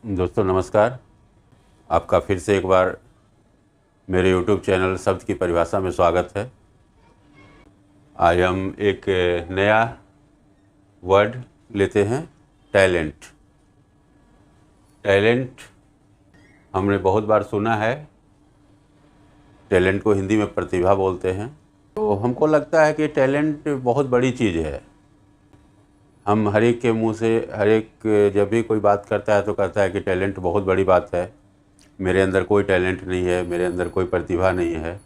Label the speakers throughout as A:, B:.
A: दोस्तों नमस्कार। आपका फिर से एक बार मेरे YouTube चैनल शब्द की परिभाषा में स्वागत है। आज हम एक नया वर्ड लेते हैं, टैलेंट। टैलेंट हमने बहुत बार सुना है। टैलेंट को हिंदी में प्रतिभा बोलते हैं। तो हमको लगता है कि टैलेंट बहुत बड़ी चीज़ है। हम हर एक के मुंह से जब भी कोई बात करता है तो कहता है कि टैलेंट बहुत बड़ी बात है, मेरे अंदर कोई टैलेंट नहीं है, मेरे अंदर कोई प्रतिभा नहीं है।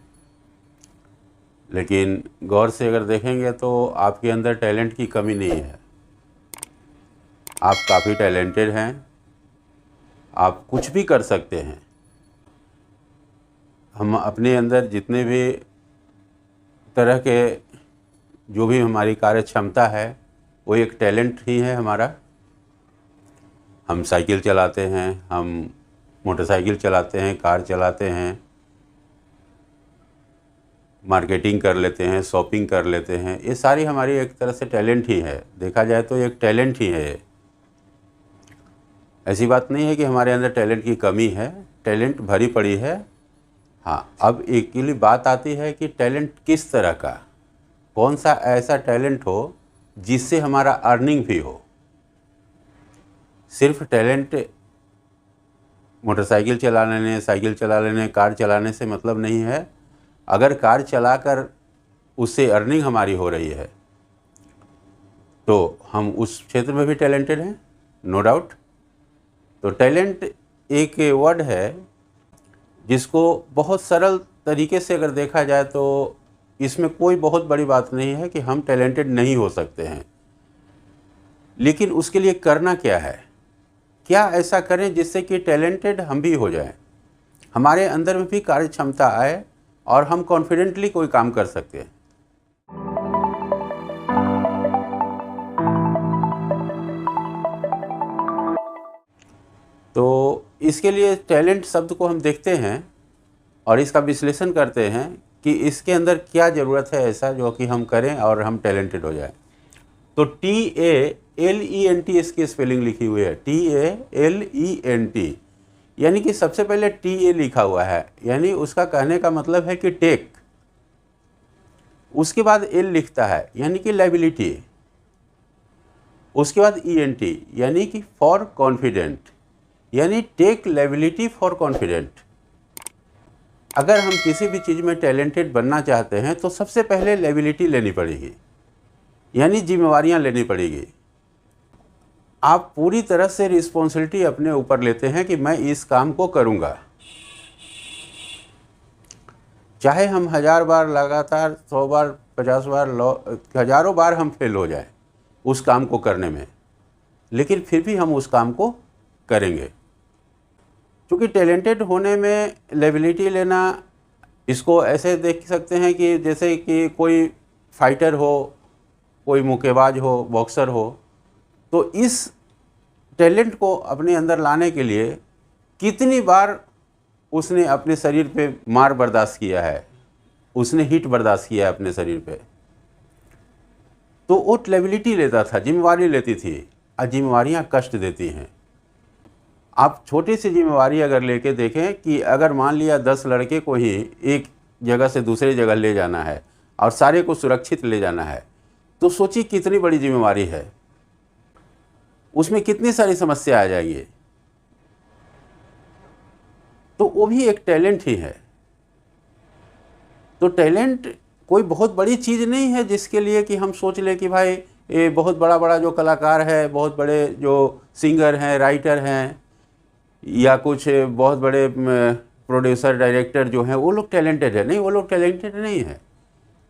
A: लेकिन गौर से अगर देखेंगे तो आपके अंदर टैलेंट की कमी नहीं है। आप काफ़ी टैलेंटेड हैं, आप कुछ भी कर सकते हैं। हम अपने अंदर जितने भी तरह के जो भी हमारी कार्य क्षमता है वो एक टैलेंट ही है हमारा। हम साइकिल चलाते हैं, हम मोटरसाइकिल चलाते हैं, कार चलाते हैं, मार्केटिंग कर लेते हैं, शॉपिंग कर लेते हैं। ये सारी हमारी एक तरह से टैलेंट ही है। देखा जाए तो एक टैलेंट ही है। ऐसी बात नहीं है कि हमारे अंदर टैलेंट की कमी है, टैलेंट भरी पड़ी है। हाँ, अब एक के लिए बात आती है कि टैलेंट किस तरह का, कौन सा ऐसा टैलेंट हो जिससे हमारा अर्निंग भी हो। सिर्फ टैलेंट मोटरसाइकिल चला लेने, साइकिल चला लेने, कार चलाने से मतलब नहीं है। अगर कार चलाकर उससे अर्निंग हमारी हो रही है तो हम उस क्षेत्र में भी टैलेंटेड हैं, नो डाउट। तो टैलेंट एक वर्ड है जिसको बहुत सरल तरीके से अगर देखा जाए तो इसमें कोई बहुत बड़ी बात नहीं है कि हम टैलेंटेड नहीं हो सकते हैं। लेकिन उसके लिए करना क्या है, क्या ऐसा करें जिससे कि टैलेंटेड हम भी हो जाएं, हमारे अंदर में भी कार्य क्षमता आए और हम कॉन्फिडेंटली कोई काम कर सकते हैं। तो इसके लिए टैलेंट शब्द को हम देखते हैं और इसका विश्लेषण करते हैं कि इसके अंदर क्या ज़रूरत है ऐसा जो कि हम करें और हम टैलेंटेड हो जाए। तो TALENT इसकी स्पेलिंग लिखी हुई है, TALENT, यानी कि सबसे पहले TA लिखा हुआ है, यानी उसका कहने का मतलब है कि टेक। उसके बाद L लिखता है यानी कि लायबिलिटी। उसके बाद ENT यानी कि फॉर कॉन्फिडेंट, यानी टेक लायबिलिटी फॉर कॉन्फिडेंट। अगर हम किसी भी चीज़ में टैलेंटेड बनना चाहते हैं तो सबसे पहले लायबिलिटी लेनी पड़ेगी, यानी जिम्मेवारियां लेनी पड़ेगी। आप पूरी तरह से रिस्पॉन्सिबिलिटी अपने ऊपर लेते हैं कि मैं इस काम को करूंगा। चाहे हम 1000 बार लगातार, 100 बार, 50 बार, हज़ारों बार हम फेल हो जाए उस काम को करने में, लेकिन फिर भी हम उस काम को करेंगे। क्योंकि टैलेंटेड होने में लायबिलिटी लेना, इसको ऐसे देख सकते हैं कि जैसे कि कोई फाइटर हो, कोई मुक्केबाज हो, बॉक्सर हो, तो इस टैलेंट को अपने अंदर लाने के लिए कितनी बार उसने अपने शरीर पे मार बर्दाश्त किया है, उसने हिट बर्दाश्त किया है अपने शरीर पे। तो वो लायबिलिटी लेता था, जिम्मेवारी लेती थी। और जिम्मेवारियाँ कष्ट देती हैं। आप छोटी सी जिम्मेवारी अगर लेके देखें कि अगर मान लिया 10 लड़के को ही एक जगह से दूसरी जगह ले जाना है और सारे को सुरक्षित ले जाना है, तो सोचिए कितनी बड़ी जिम्मेवारी है, उसमें कितनी सारी समस्या आ जाएगी। तो वो भी एक टैलेंट ही है। तो टैलेंट कोई बहुत बड़ी चीज़ नहीं है जिसके लिए कि हम सोच लें कि भाई ये बहुत बड़ा बड़ा जो कलाकार है, बहुत बड़े जो सिंगर हैं, राइटर हैं, या कुछ बहुत बड़े प्रोड्यूसर, डायरेक्टर जो हैं वो लोग टैलेंटेड है। नहीं, वो लोग टैलेंटेड नहीं है।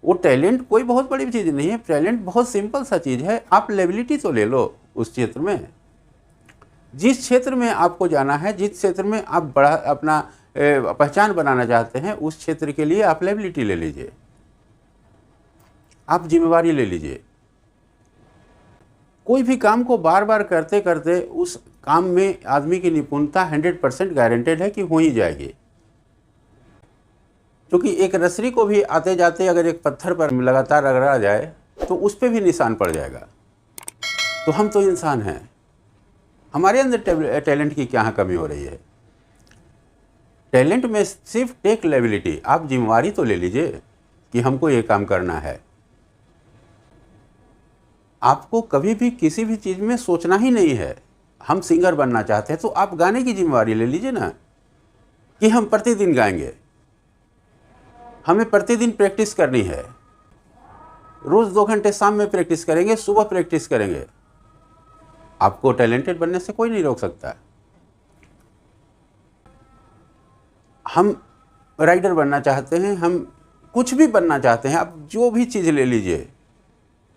A: वो टैलेंट कोई बहुत बड़ी चीज़ नहीं है। टैलेंट बहुत सिंपल सा चीज़ है। आप लायबिलिटी तो ले लो उस क्षेत्र में, जिस क्षेत्र में आपको जाना है, जिस क्षेत्र में आप बड़ा अपना पहचान बनाना चाहते हैं, उस क्षेत्र के लिए आप लायबिलिटी ले लीजिए, आप जिम्मेवारी ले लीजिए। कोई भी काम को बार बार करते करते उस काम में आदमी की निपुणता 100% गारंटेड है कि हो ही जाएगी। क्योंकि एक रसरी को भी आते जाते अगर एक पत्थर पर लगातार रगड़ा जाए तो उस पर भी निशान पड़ जाएगा। तो हम तो इंसान हैं, हमारे अंदर टैलेंट की क्या कमी हो रही है? टैलेंट में सिर्फ टेक लेबिलिटी, आप जिम्मेवारी तो ले लीजिए कि हमको ये काम करना है। आपको कभी भी किसी भी चीज़ में सोचना ही नहीं है। हम सिंगर बनना चाहते हैं तो आप गाने की जिम्मेवारी ले लीजिए ना, कि हम प्रतिदिन गाएंगे, हमें प्रतिदिन प्रैक्टिस करनी है। रोज़ 2 घंटे शाम में प्रैक्टिस करेंगे, सुबह प्रैक्टिस करेंगे। आपको टैलेंटेड बनने से कोई नहीं रोक सकता। हम राइटर बनना चाहते हैं, हम कुछ भी बनना चाहते हैं, आप जो भी चीज़ ले लीजिए,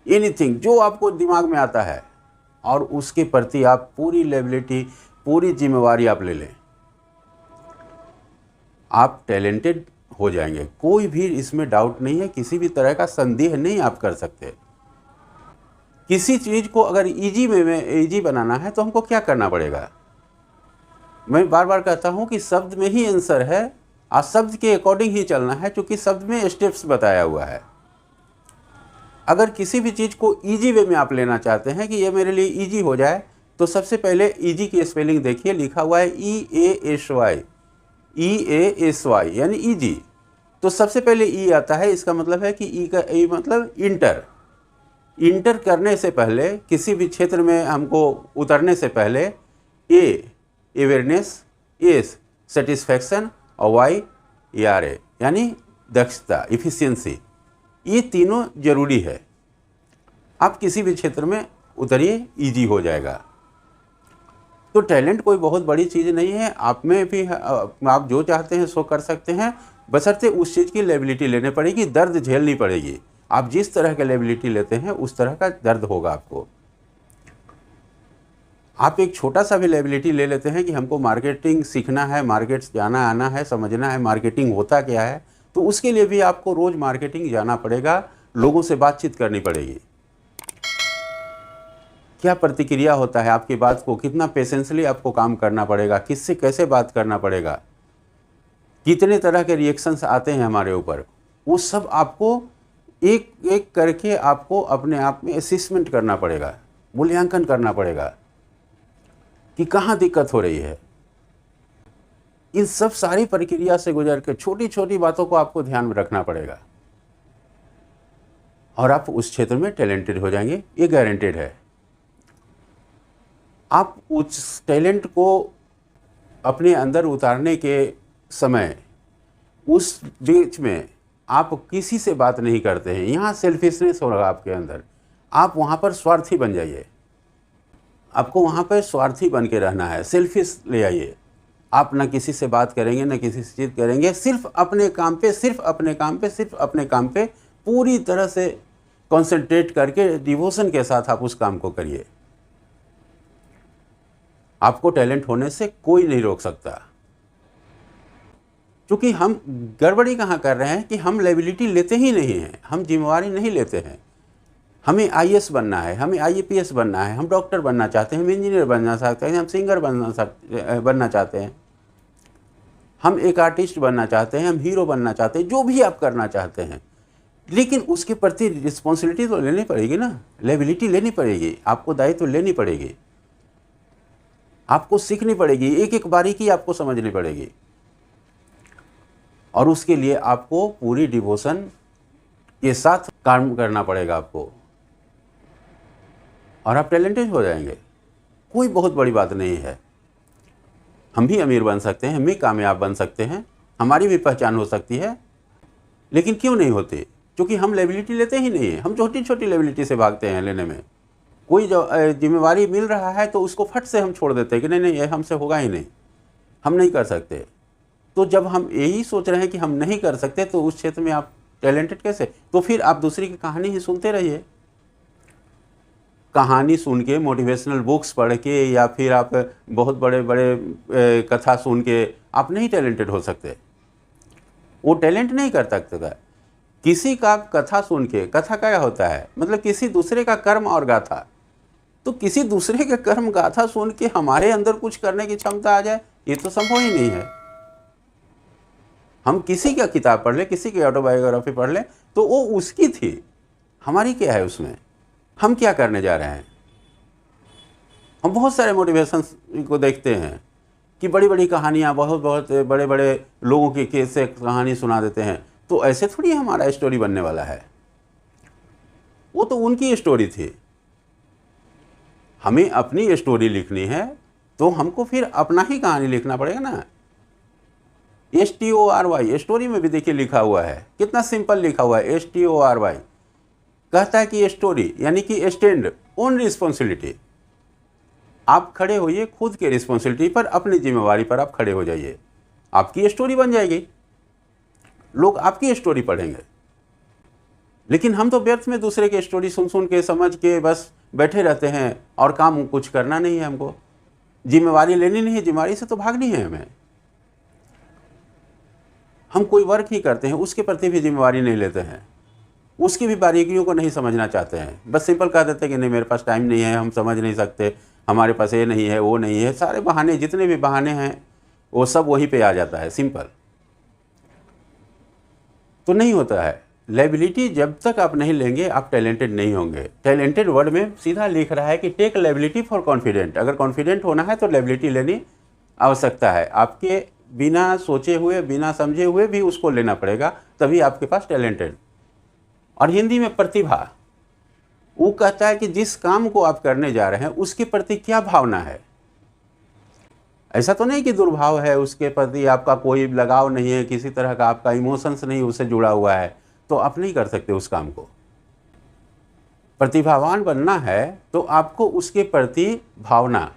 A: एनीथिंग जो आपको दिमाग में आता है, और उसके प्रति आप पूरी लेबिलिटी, पूरी जिम्मेवारी आप ले लें, आप टैलेंटेड हो जाएंगे। कोई भी इसमें डाउट नहीं है, किसी भी तरह का संदेह नहीं आप कर सकते। किसी चीज़ को अगर ईजी बनाना है तो हमको क्या करना पड़ेगा? मैं बार बार कहता हूँ कि शब्द में ही आंसर है, और शब्द के अकॉर्डिंग ही चलना है, क्योंकि शब्द में स्टेप्स बताया हुआ है। अगर किसी भी चीज़ को ईजी वे में आप लेना चाहते हैं कि ये मेरे लिए ईजी हो जाए, तो सबसे पहले ईजी की स्पेलिंग देखिए, लिखा हुआ है EASY यानी ईजी। तो सबसे पहले ई आता है, इसका मतलब है कि ई का ई मतलब इंटर करने से पहले, किसी भी क्षेत्र में हमको उतरने से पहले अवेयरनेस, एस सेटिस्फैक्शन, और वाई ERA यानी दक्षता, इफिशियंसी, ये तीनों जरूरी है। आप किसी भी क्षेत्र में उतरिए, ईजी हो जाएगा। तो टैलेंट कोई बहुत बड़ी चीज़ नहीं है, आप में भी आप जो चाहते हैं सो कर सकते हैं, बशर्ते उस चीज़ की लेबिलिटी लेनी पड़ेगी, दर्द झेलनी पड़ेगी। आप जिस तरह का लेबिलिटी लेते हैं उस तरह का दर्द होगा आपको। आप एक छोटा सा भी लेबिलिटी ले लेते हैं कि हमको मार्केटिंग सीखना है, मार्केट्स जाना आना है, समझना है मार्केटिंग होता क्या है, तो उसके लिए भी आपको रोज़ मार्केटिंग जाना पड़ेगा, लोगों से बातचीत करनी पड़ेगी। क्या प्रतिक्रिया होता है आपकी बात को, कितना पेशेंसली आपको काम करना पड़ेगा, किससे कैसे बात करना पड़ेगा, कितने तरह के रिएक्शंस आते हैं हमारे ऊपर, वो सब आपको एक एक करके आपको अपने आप में असेसमेंट करना पड़ेगा, मूल्यांकन करना पड़ेगा कि कहाँ दिक्कत हो रही है। इन सब सारी प्रक्रिया से गुजर के छोटी छोटी बातों को आपको ध्यान में रखना पड़ेगा, और आप उस क्षेत्र में टैलेंटेड हो जाएंगे, ये गारंटेड है। आप उस टैलेंट को अपने अंदर उतारने के समय, उस बीच में आप किसी से बात नहीं करते हैं, यहाँ सेल्फिशनेस होगा आपके अंदर, आप वहाँ पर स्वार्थी बन जाइए। आपको वहाँ पर स्वार्थी बन के रहना है, सेल्फिश ले आइए। आप ना किसी से बात करेंगे, ना किसी से चीज़ करेंगे, सिर्फ अपने काम पे, सिर्फ अपने काम पे, सिर्फ अपने काम पे पूरी तरह से कंसंट्रेट करके डिवोशन के साथ आप उस काम को करिए। आपको टैलेंट होने से कोई नहीं रोक सकता, क्योंकि हम गड़बड़ी कहाँ कर रहे हैं कि हम लेबिलिटी लेते ही नहीं हैं, हम जिम्मेवारी नहीं लेते हैं। हमें IAS बनना है, हमें IAPS बनना है, हम डॉक्टर बनना चाहते हैं, हम इंजीनियर बनना चाहते हैं, हम सिंगर बनना चाहते हैं, हम एक आर्टिस्ट बनना चाहते हैं, हम हीरो बनना चाहते हैं, जो भी आप करना चाहते हैं, लेकिन उसके प्रति रिस्पॉन्सिबिलिटी तो लेनी पड़ेगी ना, लेबिलिटी लेनी पड़ेगी, आपको दायित्व लेनी पड़ेगी, आपको सीखनी पड़ेगी, एक एक बारीकी आपको समझनी पड़ेगी, और उसके लिए आपको पूरी डिवोशन के साथ काम करना पड़ेगा आपको, और आप टैलेंटेड हो जाएंगे। कोई बहुत बड़ी बात नहीं है। हम भी अमीर बन सकते हैं, हम भी कामयाब बन सकते हैं, हमारी भी पहचान हो सकती है, लेकिन क्यों नहीं होती? क्योंकि हम लेबिलिटी लेते ही नहीं है, हम छोटी छोटी लेबिलिटी से भागते हैं लेने में। कोई जो जिम्मेवारी मिल रहा है तो उसको फट से हम छोड़ देते हैं कि नहीं ये हमसे होगा ही नहीं, हम नहीं कर सकते। तो जब हम यही सोच रहे हैं कि हम नहीं कर सकते, तो उस क्षेत्र में आप टैलेंटेड कैसे? तो फिर आप दूसरी की कहानी ही सुनते रहिए। कहानी सुन के, मोटिवेशनल बुक्स पढ़ के, या फिर आप बहुत बड़े बड़े कथा सुन के आप नहीं टैलेंटेड हो सकते। वो टैलेंट नहीं कर सकता। किसी का कथा सुन के, कथा क्या होता है मतलब किसी दूसरे का कर्म और गाथा, तो किसी दूसरे के कर्म गाथा सुन के हमारे अंदर कुछ करने की क्षमता आ जाए, ये तो संभव ही नहीं है। हम किसी का किताब पढ़ ले, किसी की ऑटोबायोग्राफी पढ़ ले, तो वो उसकी थी, हमारी क्या है उसमें? हम क्या करने जा रहे हैं? हम बहुत सारे मोटिवेशन को देखते हैं कि बड़ी बड़ी कहानियाँ, बहुत बहुत बड़े बड़े लोगों की कैसे कहानी सुना देते हैं। तो ऐसे थोड़ी हमारा स्टोरी बनने वाला है, वो तो उनकी स्टोरी थी। हमें अपनी स्टोरी लिखनी है तो हमको फिर अपना ही कहानी लिखना पड़ेगा ना। STORY स्टोरी में भी देखिए लिखा हुआ है, कितना सिंपल लिखा हुआ है। STORY कहता है कि स्टोरी यानी कि स्टैंड ऑन रिस्पॉन्सिबिलिटी। आप खड़े होइए खुद के रिस्पॉन्सिबिलिटी पर, अपनी जिम्मेवारी पर आप खड़े हो जाइए, आपकी स्टोरी बन जाएगी, लोग आपकी स्टोरी पढ़ेंगे। लेकिन हम तो व्यर्थ में दूसरे की स्टोरी सुन सुन के, समझ के बस बैठे रहते हैं और काम कुछ करना नहीं है। हमको जिम्मेवारी लेनी नहीं है, जिम्मेवारी से तो भागनी है हमें। हम कोई वर्क ही करते हैं, उसके प्रति भी जिम्मेवारी नहीं लेते हैं, उसकी भी बारीकियों को नहीं समझना चाहते हैं। बस सिंपल कह देते हैं कि नहीं मेरे पास टाइम नहीं है, हम समझ नहीं सकते, हमारे पास ये नहीं है, वो नहीं है। सारे बहाने, जितने भी बहाने हैं वो सब वहीं पे आ जाता है, सिंपल। तो नहीं होता है। लायबिलिटी जब तक आप नहीं लेंगे आप टैलेंटेड नहीं होंगे। टैलेंटेड वर्ड में सीधा लिख रहा है कि टेक लायबिलिटी फॉर कॉन्फिडेंट। अगर कॉन्फिडेंट होना है तो लायबिलिटी लेनी आवश्यकता है। आपके बिना सोचे हुए, बिना समझे हुए भी उसको लेना पड़ेगा, तभी आपके पास टैलेंटेड। और हिंदी में प्रतिभा, वो कहता है कि जिस काम को आप करने जा रहे हैं उसके प्रति क्या भावना है। ऐसा तो नहीं कि दुर्भाव है, उसके प्रति आपका कोई लगाव नहीं है, किसी तरह का आपका इमोशंस नहीं उससे जुड़ा हुआ है, तो आप नहीं कर सकते उस काम को। प्रतिभावान बनना है तो आपको उसके प्रति भावना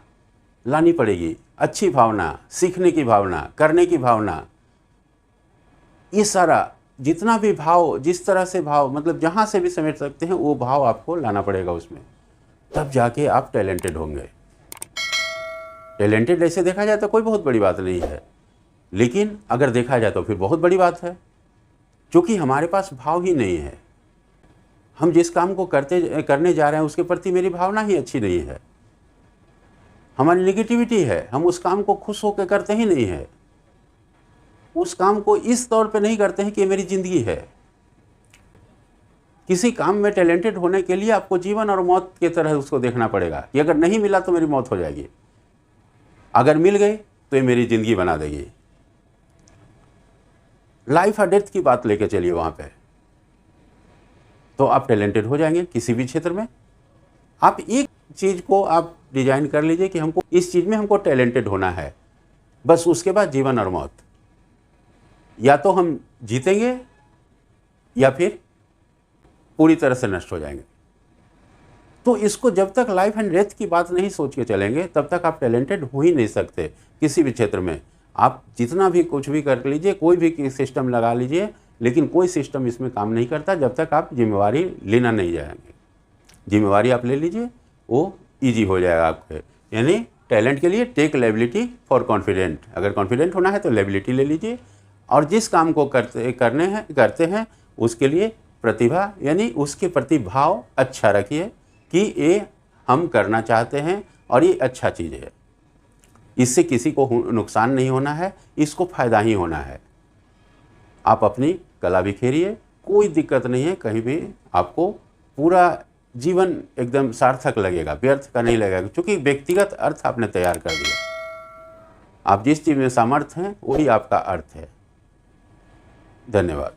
A: लानी पड़ेगी, अच्छी भावना, सीखने की भावना, करने की भावना। ये सारा जितना भी भाव, जिस तरह से भाव, मतलब जहाँ से भी समेट सकते हैं वो भाव आपको लाना पड़ेगा उसमें, तब जाके आप टैलेंटेड होंगे। टैलेंटेड ऐसे देखा जाए तो कोई बहुत बड़ी बात नहीं है, लेकिन अगर देखा जाए तो फिर बहुत बड़ी बात है, क्योंकि हमारे पास भाव ही नहीं है। हम जिस काम को करने जा रहे हैं उसके प्रति मेरी भावना ही अच्छी नहीं है, हमारी नेगेटिविटी है, हम उस काम को खुश होकर करते ही नहीं है, उस काम को इस तौर पे नहीं करते हैं कि मेरी ज़िंदगी है। किसी काम में टैलेंटेड होने के लिए आपको जीवन और मौत की तरह उसको देखना पड़ेगा कि अगर नहीं मिला तो मेरी मौत हो जाएगी, अगर मिल गई तो ये मेरी ज़िंदगी बना देगी। लाइफ और डेथ की बात लेके चलिए वहाँ पे, तो आप टैलेंटेड हो जाएंगे किसी भी क्षेत्र में। आप एक चीज़ को आप डिजाइन कर लीजिए कि हमको इस चीज़ में हमको टैलेंटेड होना है, बस उसके बाद जीवन और मौत, या तो हम जीतेंगे या फिर पूरी तरह से नष्ट हो जाएंगे। तो इसको जब तक लाइफ एंड डेथ की बात नहीं सोच के चलेंगे तब तक आप टैलेंटेड हो ही नहीं सकते किसी भी क्षेत्र में। आप जितना भी कुछ भी कर लीजिए, कोई भी सिस्टम लगा लीजिए, लेकिन कोई सिस्टम इसमें काम नहीं करता जब तक आप जिम्मेवारी लेना नहीं जाएंगे। जिम्मेवारी आप ले लीजिए, वो ईजी हो जाएगा आपके। यानी टैलेंट के लिए टेक लायबिलिटी फॉर कॉन्फिडेंट। अगर कॉन्फिडेंट होना है तो लायबिलिटी ले लीजिए, और जिस काम को करते हैं उसके लिए प्रतिभा यानी उसके प्रति भाव अच्छा रखिए कि ये हम करना चाहते हैं और ये अच्छा चीज़ है, इससे किसी को नुकसान नहीं होना है, इसको फ़ायदा ही होना है। आप अपनी कला बिखेरिए, कोई दिक्कत नहीं है, कहीं भी आपको पूरा जीवन एकदम सार्थक लगेगा, व्यर्थ का नहीं लगेगा, क्योंकि व्यक्तिगत अर्थ आपने तैयार कर दिया। आप जिस चीज़ में सामर्थ्य हैं वही आपका अर्थ है। धन्यवाद।